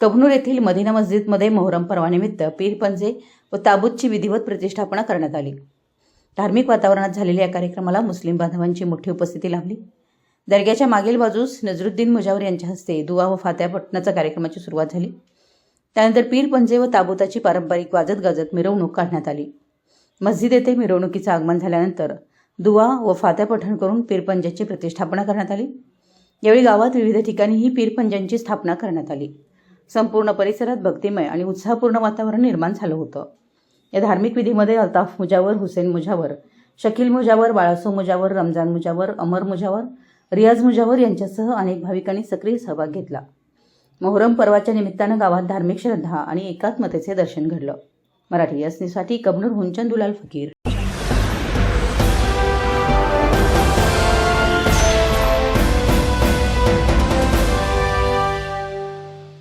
कबनूर येथील मदिना मस्जिदमध्ये मोहरम पर्वानिमित्त पीर पंजे व ताबूतची विधिवत प्रतिष्ठापना करण्यात आली। धार्मिक वातावरणात झालेल्या या कार्यक्रमाला मुस्लिम बांधवांची मोठी उपस्थिती लाभली। दर्ग्याच्या मागील बाजूस नजरुद्दीन मुजावर यांच्या हस्ते दुआ व फात्या पठणाचा कार्यक्रमाची सुरुवात झाली। त्यानंतर पीर पंजे व ताबूताची पारंपरिक वाजत गाजत मिरवणूक काढण्यात आली। मस्जिद येथे मिरवणुकीचे आगमन झाल्यानंतर दुआ व फात्या पठण करून पीरपंजाची प्रतिष्ठापना करण्यात आली। यावेळी गावात विविध ठिकाणीही पीरपंजांची स्थापना करण्यात आली। संपूर्ण परिसरात भक्तिमय आणि उत्साहपूर्ण वातावरण निर्माण झालं होतं। या धार्मिक विधीमध्ये अल्ताफ मुजावर, हुसेन मुजावर, शकील मुजावर, बाळासो मुजावर, रमजान मुजावर, अमर मुजावर, रियाज मुजावर यांच्यासह अनेक भाविकांनी सक्रिय सहभाग घेतला। मोहरम पर्वाच्या निमित्तानं गावात धार्मिक श्रद्धा आणि एकात्मतेचे दर्शन घडलं। मराठी न्यूजसाठी कबनूरहून चंदुलाल फकीर।